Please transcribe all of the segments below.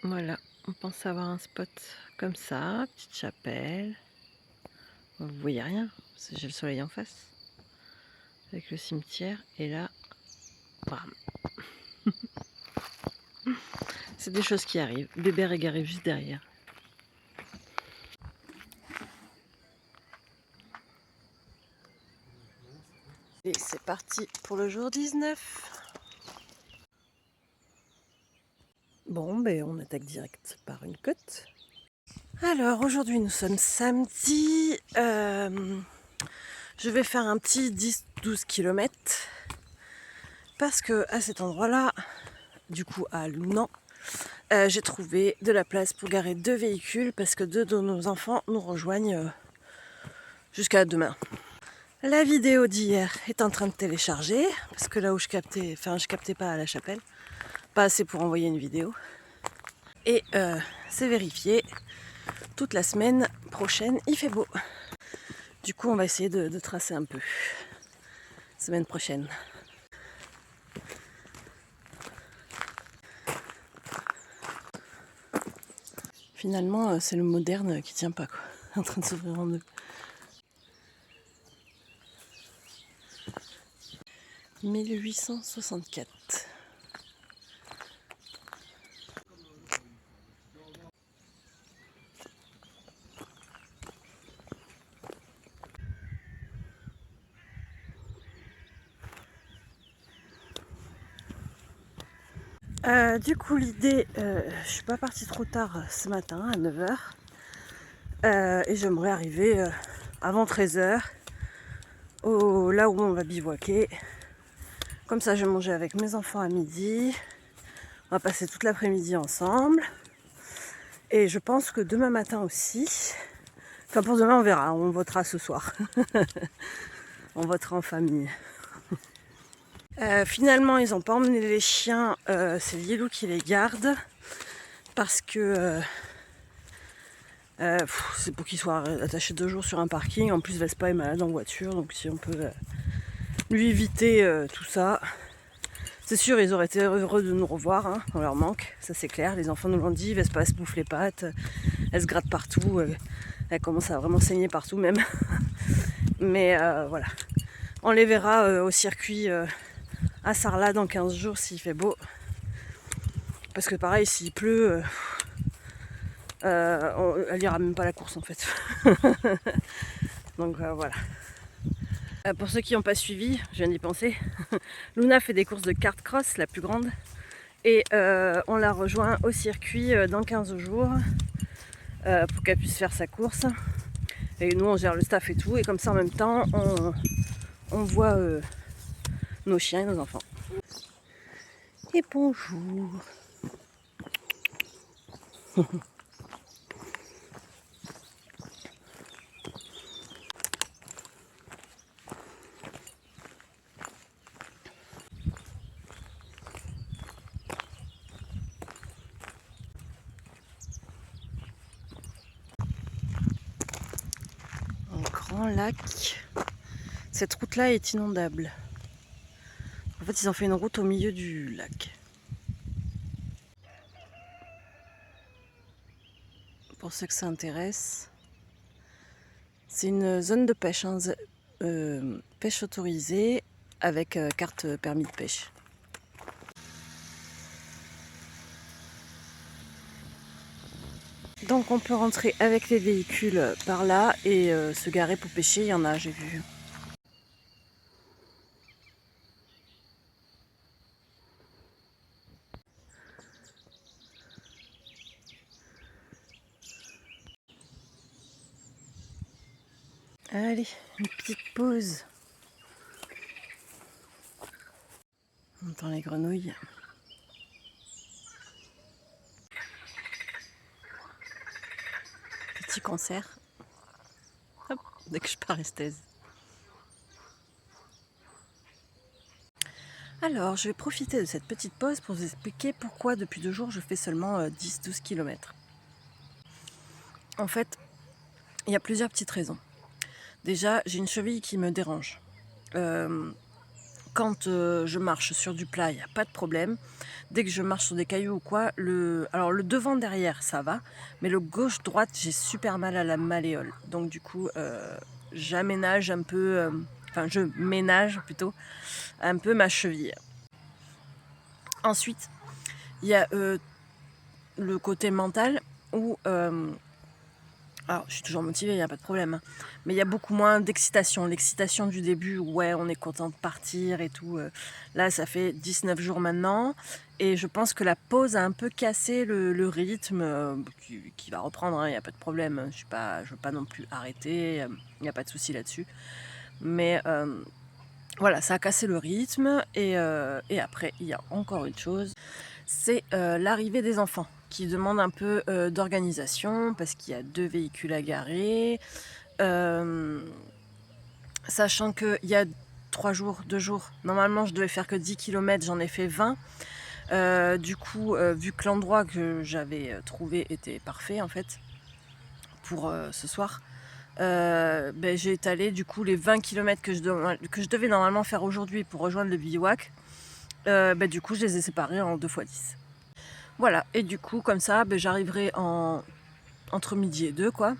Voilà, on pense avoir un spot comme ça, petite chapelle. Vous voyez rien, parce que j'ai le soleil en face. Avec le cimetière, et là, bam. C'est des choses qui arrivent. Bébé égaré juste derrière. Et c'est parti pour le jour 19. Bon, ben on attaque direct par une côte. Alors aujourd'hui nous sommes samedi. Je vais faire un petit 10-12 km parce que à cet endroit-là, du coup à Lounan, j'ai trouvé de la place pour garer 2 véhicules parce que 2 de nos enfants nous rejoignent jusqu'à demain. La vidéo d'hier est en train de télécharger parce que là où je captais pas à la chapelle, pas assez pour envoyer une vidéo. Et c'est vérifié, toute la semaine prochaine il fait beau. Du coup on va essayer de tracer un peu. Semaine prochaine. Finalement c'est le moderne qui tient pas quoi, en train de s'ouvrir en deux. « 1864 ». Du coup l'idée, je suis pas partie trop tard ce matin à 9h et j'aimerais arriver avant 13h là où on va bivouaquer. Comme ça je vais manger avec mes enfants à midi, on va passer toute l'après-midi ensemble et je pense que demain matin aussi, enfin pour demain on verra, on votera ce soir. On votera en famille. Finalement ils n'ont pas emmené les chiens, c'est Lilou qui les garde parce que c'est pour qu'ils soient attachés 2 jours sur un parking. En plus Vespa est malade en voiture, donc si on peut lui éviter tout ça, c'est sûr ils auraient été heureux de nous revoir, hein, on leur manque, ça c'est clair, les enfants nous l'ont dit. Vespa elle se bouffe les pattes, elle se gratte partout, elle commence à vraiment saigner partout même. Mais voilà, on les verra au circuit à Sarlat dans 15 jours s'il fait beau. Parce que pareil, s'il pleut, elle ira même pas à la course en fait. Donc voilà. Pour ceux qui n'ont pas suivi, je viens d'y penser, Luna fait des courses de kart cross, la plus grande. Et on la rejoint au circuit dans 15 jours pour qu'elle puisse faire sa course. Et nous on gère le staff et tout. Et comme ça en même temps, on voit nos chiens et nos enfants. Et bonjour. Un grand lac. Cette route-là est inondable. En fait, ils ont fait une route au milieu du lac. Pour ceux que ça intéresse, c'est une zone de pêche, hein, pêche autorisée avec carte permis de pêche. Donc on peut rentrer avec les véhicules par là et se garer pour pêcher, il y en a, j'ai vu. Allez, une petite pause. On entend les grenouilles. Petit concert. Hop, dès que je pars esthèse. Alors, je vais profiter de cette petite pause pour vous expliquer pourquoi depuis 2 jours je fais seulement 10-12 km. En fait, il y a plusieurs petites raisons. Déjà, j'ai une cheville qui me dérange. quand je marche sur du plat, il n'y a pas de problème. Dès que je marche sur des cailloux ou quoi, alors le devant derrière ça va, mais le gauche droite j'ai super mal à la malléole. Donc du coup j'aménage un peu, enfin je ménage plutôt un peu ma cheville. Ensuite il y a le côté mental où alors, je suis toujours motivée, il n'y a pas de problème. Mais il y a beaucoup moins d'excitation. L'excitation du début, ouais, on est content de partir et tout. Là, ça fait 19 jours maintenant. Et je pense que la pause a un peu cassé le rythme qui va reprendre, il n'y a pas de problème. Je ne veux pas non plus arrêter, il n'y a pas de souci là-dessus. Mais voilà, ça a cassé le rythme. Et après, il y a encore une chose, c'est l'arrivée des enfants qui demande un peu d'organisation parce qu'il y a 2 véhicules à garer. Sachant qu'il y a 2 jours, normalement je devais faire que 10 km, j'en ai fait 20. Du coup, vu que l'endroit que j'avais trouvé était parfait en fait pour ce soir, j'ai étalé du coup les 20 km que je devais normalement faire aujourd'hui pour rejoindre le bivouac. Du coup je les ai séparés en 2 fois 10. Voilà, et du coup comme ça j'arriverai entre midi et 2 quoi.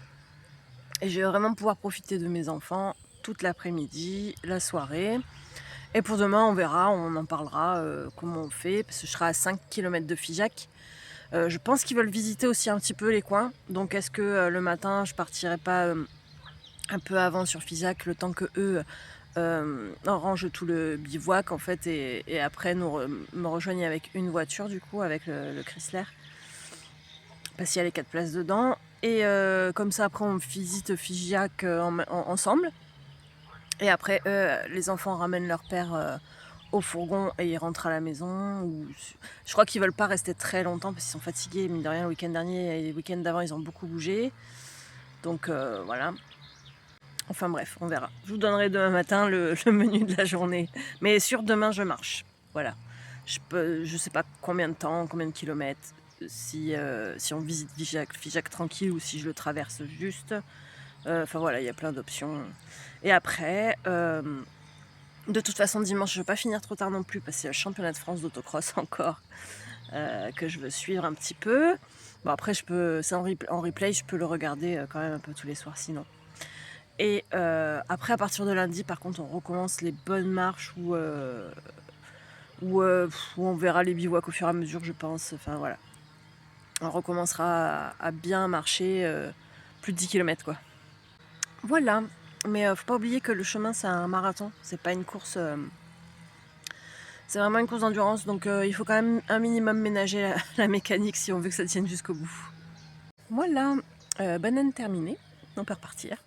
Et je vais vraiment pouvoir profiter de mes enfants toute l'après-midi, la soirée. Et pour demain, on verra, on en parlera comment on fait, parce que je serai à 5 km de Figeac. Je pense qu'ils veulent visiter aussi un petit peu les coins. Donc est-ce que le matin, je partirai pas un peu avant sur Figeac, le temps que eux rangent tout le bivouac en fait, et après me rejoignent avec une voiture du coup, avec le Chrysler. Parce qu'il y a les 4 places dedans. Et comme ça, après, on visite Figeac ensemble. Et après, les enfants ramènent leur père au fourgon et ils rentrent à la maison. Je crois qu'ils veulent pas rester très longtemps parce qu'ils sont fatigués. Mine de rien, le week-end dernier et les week-ends d'avant, ils ont beaucoup bougé. Donc voilà. Enfin bref, on verra. Je vous donnerai demain matin le menu de la journée. Mais sur demain, je marche. Voilà. Je sais pas combien de temps, combien de kilomètres. Si on visite Figeac tranquille ou si je le traverse juste. Enfin voilà, il y a plein d'options. Et après, de toute façon, dimanche, je ne veux pas finir trop tard non plus parce qu'il y a le championnat de France d'autocross encore que je veux suivre un petit peu. Bon, après, c'est en replay, je peux le regarder quand même un peu tous les soirs sinon. Et après, à partir de lundi, par contre, on recommence les bonnes marches où on verra les bivouacs au fur et à mesure, je pense. Enfin voilà. On recommencera à bien marcher plus de 10 km quoi. Voilà. Mais faut pas oublier que le chemin, c'est un marathon. C'est pas une course. C'est vraiment une course d'endurance, donc il faut quand même un minimum ménager la mécanique si on veut que ça tienne jusqu'au bout. Voilà, banane terminée, on peut repartir.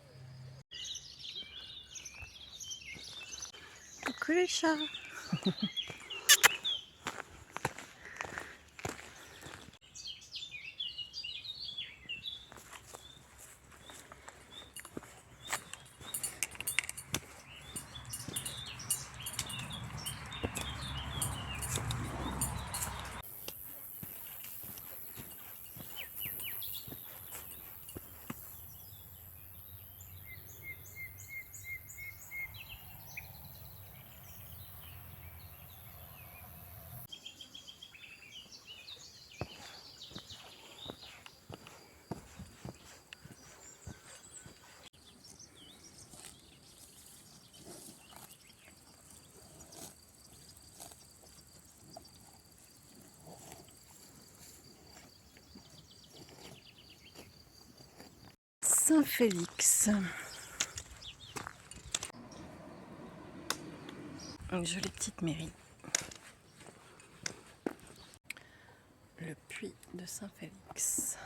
Coucou les chats. Saint-Félix. Une jolie petite mairie. Le puits de Saint-Félix.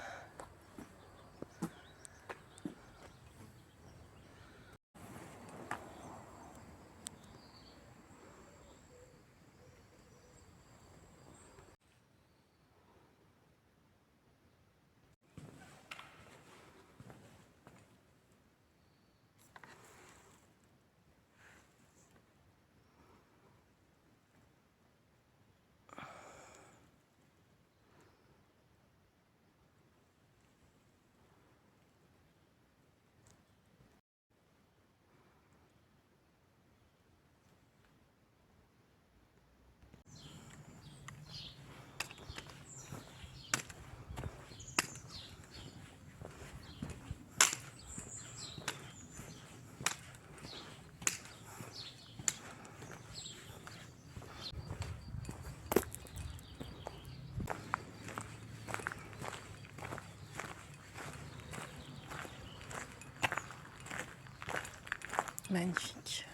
Magnifique.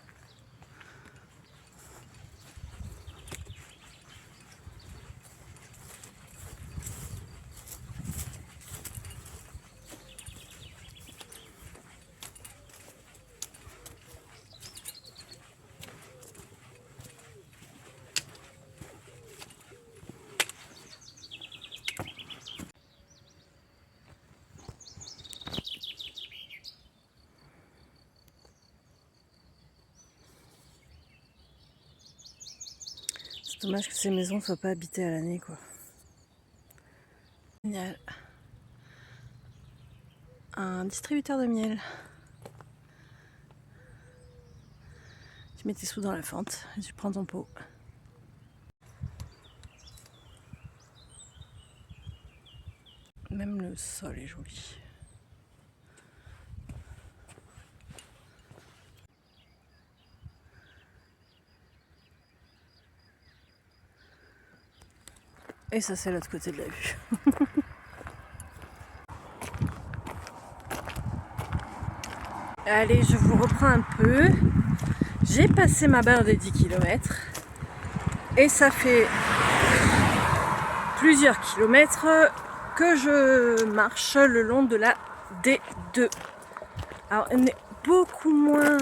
C'est dommage que ces maisons ne soient pas habitées à l'année, quoi. Génial. Un distributeur de miel. Tu mets tes sous dans la fente et tu prends ton pot. Même le sol est joli. Et ça, c'est l'autre côté de la vue. Allez, je vous reprends un peu. J'ai passé ma barre des 10 km. Et ça fait plusieurs kilomètres que je marche le long de la D2. Alors, on est beaucoup moins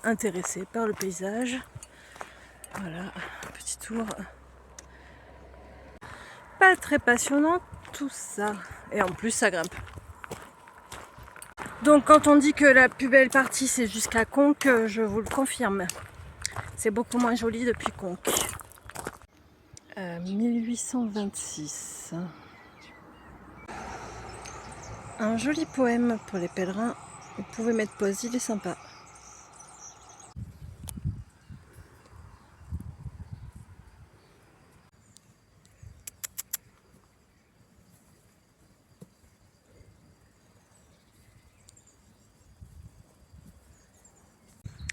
intéressé par le paysage. Voilà, petit tour. Pas très passionnant tout ça. Et en plus, ça grimpe. Donc quand on dit que la plus belle partie c'est jusqu'à Conques, je vous le confirme. C'est beaucoup moins joli depuis Conques. 1826. Un joli poème pour les pèlerins. Vous pouvez mettre pause, il est sympa.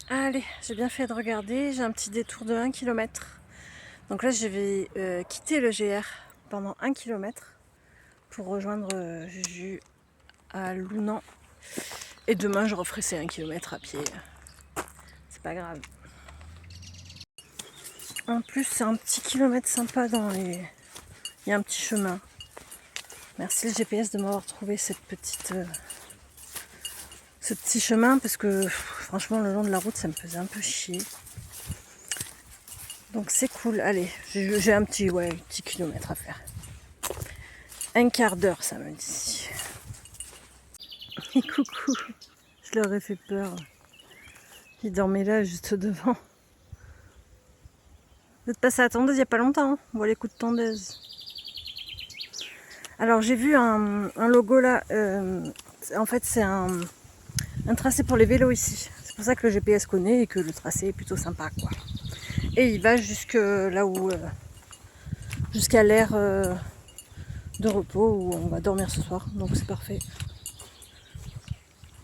Allez, j'ai bien fait de regarder. J'ai un petit détour de 1 km. Donc là, je vais quitter le GR pendant 1 km pour rejoindre Juju à Lounan. Et demain, je referai ces 1 km à pied. C'est pas grave. En plus, c'est un petit kilomètre sympa dans les... Il y a un petit chemin. Merci le GPS de m'avoir trouvé ce petit chemin parce que franchement, le long de la route, ça me faisait un peu chier. Donc c'est cool. Allez, j'ai un petit kilomètre à faire. 1/4 d'heure, ça me dit. Et coucou, je leur ai fait peur. Ils dormaient là, juste devant. Vous êtes passé à la tondeuse il n'y a pas longtemps, hein. On voit les coups de tondeuse. Alors j'ai vu un logo là. En fait, c'est un tracé pour les vélos ici. C'est pour ça que le GPS connaît et que le tracé est plutôt sympa, quoi. Et il va jusque là où... jusqu'à l'aire de repos où on va dormir ce soir. Donc c'est parfait.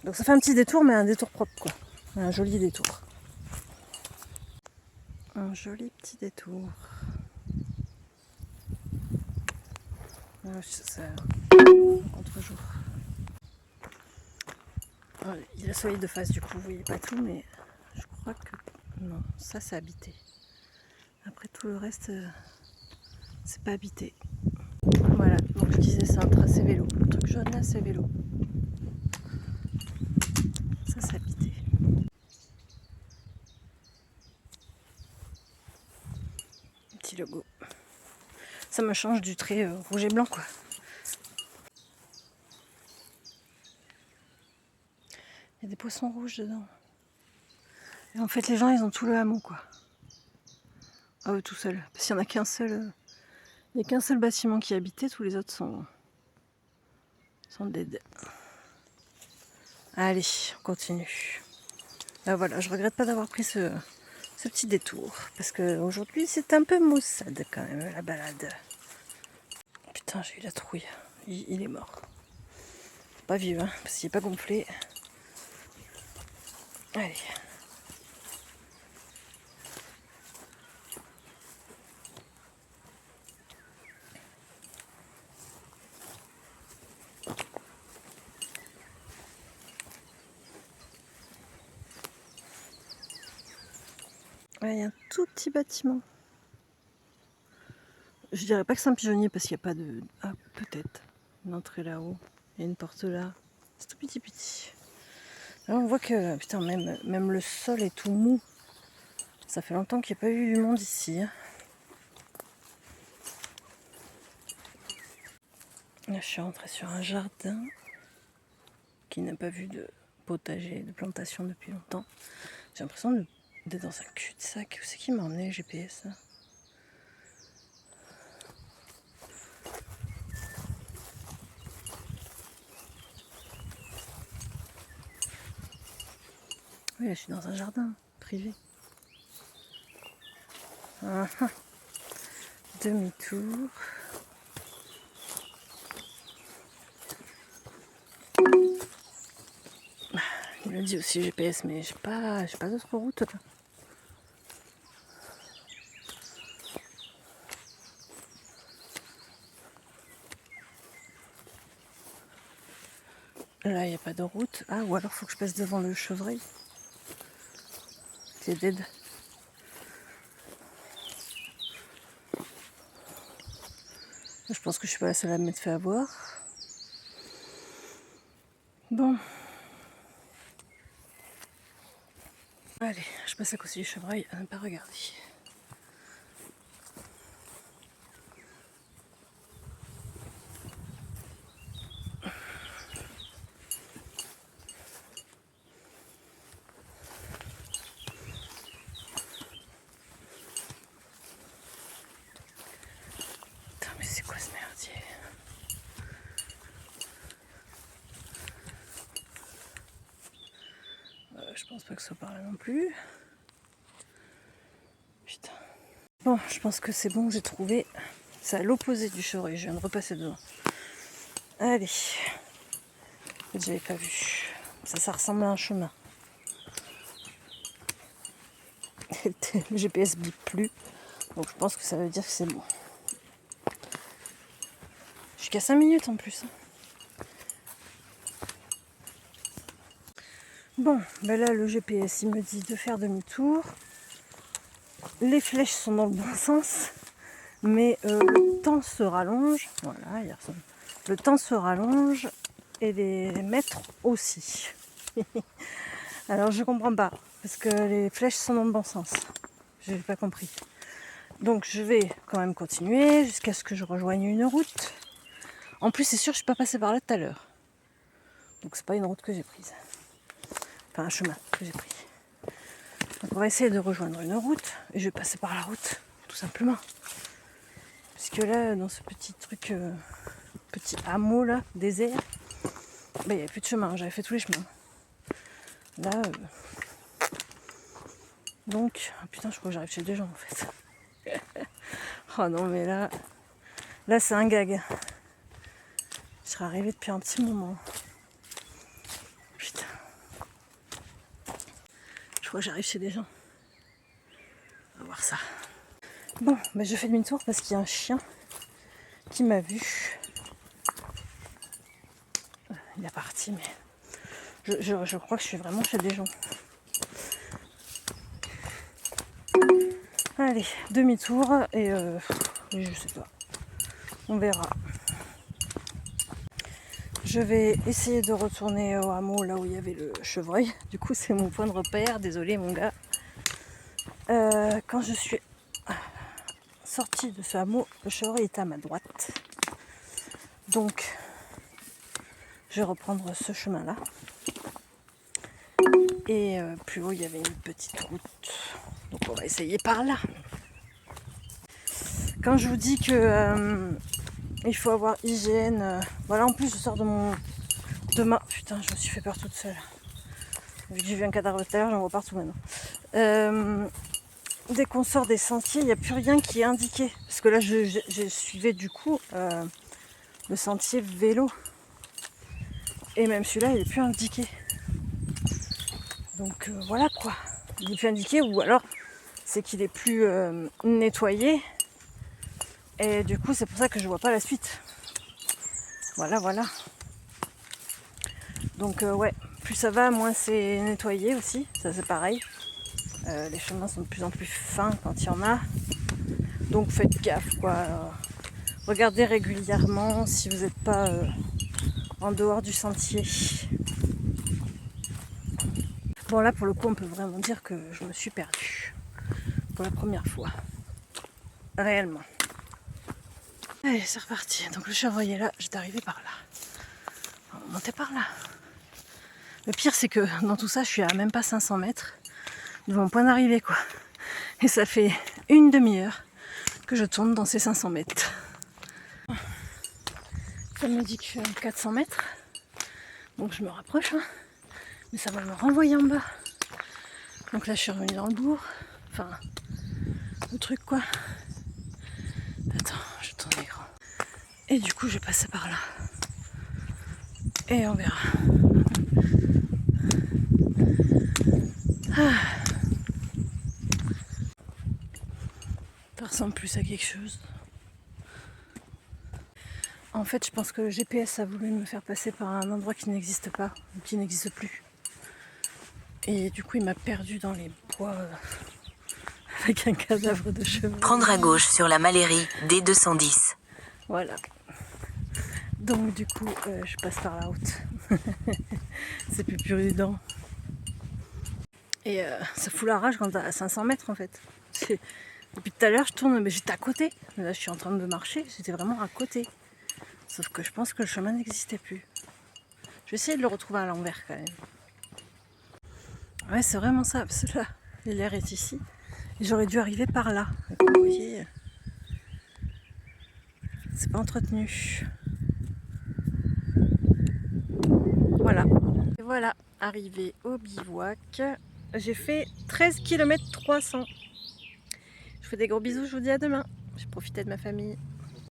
Donc ça fait un petit détour, mais un détour propre, quoi. Un joli détour. Un joli petit détour. C'est un contre-jour. Il a soleil de face, du coup, vous voyez pas tout, mais je crois que... Non, ça c'est habité. Après tout le reste, c'est pas habité. Voilà, donc je disais c'est un tracé vélo. Le truc jaune là, c'est vélo. Ça c'est habité. Petit logo. Ça me change du trait rouge et blanc, quoi. Il y a des poissons rouges dedans. Et en fait, les gens, ils ont tout le hameau, quoi. Ah eux tout seuls. Parce qu'il n'y en a qu'un seul... il n'y a qu'un seul bâtiment qui est habité, tous les autres sont dead. Allez, on continue. Ben voilà, je regrette pas d'avoir pris ce petit détour. Parce qu'aujourd'hui, c'est un peu maussade quand même, la balade. Putain, j'ai eu la trouille. Il est mort. Pas vieux, hein, parce qu'il n'est pas gonflé. Allez. Ouais, il y a un tout petit bâtiment. Je dirais pas que c'est un pigeonnier parce qu'il n'y a pas de... Ah, peut-être. Une entrée là-haut. Il y a une porte là. C'est tout petit. Là, on voit que, putain, même le sol est tout mou. Ça fait longtemps qu'il n'y a pas eu du monde ici. Hein. Là, je suis rentrée sur un jardin qui n'a pas vu de potager, de plantation depuis longtemps. J'ai l'impression d'être dans un cul-de-sac. Où c'est qui m'a emmené GPS là? Oui, là, je suis dans un jardin privé. Demi-tour. Il me dit aussi GPS, mais j'ai pas d'autre route. Là, il n'y a pas de route. Ah, ou alors faut que je passe devant le chevreuil. C'est dead. Je pense que je suis pas la seule à m'être fait avoir. Bon. Allez, je passe à côté du chevreuil à ne pas regarder. Putain, mais c'est quoi ce merdier? Je pense pas que ce soit par là non plus. Putain. Bon, je pense que c'est bon, j'ai trouvé. C'est à l'opposé du chevreuil, je viens de repasser devant. Allez. J'avais pas vu. Ça ressemble à un chemin. Le GPS bip plus. Donc je pense que ça veut dire que c'est bon. Jusqu'à 5 minutes en plus. Bon, ben là le GPS il me dit de faire demi-tour. Les flèches sont dans le bon sens, mais le temps se rallonge. Voilà, le temps se rallonge et les mètres aussi. Alors je comprends pas, parce que les flèches sont dans le bon sens. J'ai pas compris. Donc je vais quand même continuer jusqu'à ce que je rejoigne une route. En plus c'est sûr je suis pas passée par là tout à l'heure. Donc c'est pas une route que j'ai prise. Enfin un chemin que j'ai pris. Donc on va essayer de rejoindre une route et je vais passer par la route, tout simplement. Parce que là, dans ce petit truc, petit hameau là, désert, il n'y avait plus de chemin, j'avais fait tous les chemins. Là, donc, oh putain, je crois que j'arrive chez des gens en fait. Oh non, mais là c'est un gag. Je serais arrivée depuis un petit moment. Putain. Je crois que j'arrive chez des gens. On va voir ça. Bon, bah je fais demi-tour parce qu'il y a un chien qui m'a vu. Il est parti, mais je crois que je suis vraiment chez des gens. Allez, demi-tour et je sais pas. On verra. Je vais essayer de retourner au hameau là où il y avait le chevreuil. Du coup, c'est mon point de repère. Désolé, mon gars. Quand je suis sortie de ce hameau, le chevreuil est à ma droite. Donc, je vais reprendre ce chemin-là. Et plus haut, il y avait une petite route. Donc, on va essayer par là. Quand je vous dis que il faut avoir hygiène, voilà, en plus, je sors de ma... Putain, je me suis fait peur toute seule. Vu que j'ai vu un cadavre tout à l'heure, j'en vois partout maintenant. Dès qu'on sort des sentiers, il n'y a plus rien qui est indiqué. Parce que là, je suivais du coup le sentier vélo. Et même celui-là, il n'est plus indiqué. Donc voilà quoi. Il est plus indiqué ou alors c'est qu'il est plus nettoyé. Et du coup, c'est pour ça que je vois pas la suite. Voilà. Donc ouais, plus ça va, moins c'est nettoyé aussi. Ça c'est pareil. Les chemins sont de plus en plus fins quand il y en a. Donc faites gaffe quoi. Regardez régulièrement si vous n'êtes pas en dehors du sentier. Bon là pour le coup on peut vraiment dire que je me suis perdue. Pour la première fois. Réellement. Allez c'est reparti. Donc le chevreuil est là, j'étais arrivée par là. On va monter par là. Le pire c'est que dans tout ça je suis à même pas 500 mètres de mon point d'arrivée quoi. Et ça fait une demi-heure que je tourne dans ces 500 mètres. Ça me dit que je suis à 400 mètres. Donc je me rapproche. Hein. Mais ça va me renvoyer en bas. Donc là je suis revenue dans le bourg. Enfin, le truc quoi. Attends, je tourne l'écran. Et du coup je vais passer par là. Et on verra. Ça ressemble plus à quelque chose. En fait, je pense que le GPS a voulu me faire passer par un endroit qui n'existe pas, ou qui n'existe plus. Et du coup, il m'a perdu dans les bois avec un cadavre de chevreuil. Prendre à gauche sur la Malérie, D210. Voilà. Donc du coup, je passe par la route. C'est plus prudent. Et ça fout la rage quand t'es à 500 mètres en fait. Depuis tout à l'heure, je tourne, mais j'étais à côté. Là, je suis en train de marcher, j'étais vraiment à côté. Sauf que je pense que le chemin n'existait plus. Je vais essayer de le retrouver à l'envers quand même. Ouais, c'est vraiment ça, parce que là, l'air est ici. Et j'aurais dû arriver par là. Vous voyez, c'est pas entretenu. Voilà. Et voilà, arrivé au bivouac. J'ai fait 13 km 300. Je vous fais des gros bisous, je vous dis à demain. J'ai profité de ma famille.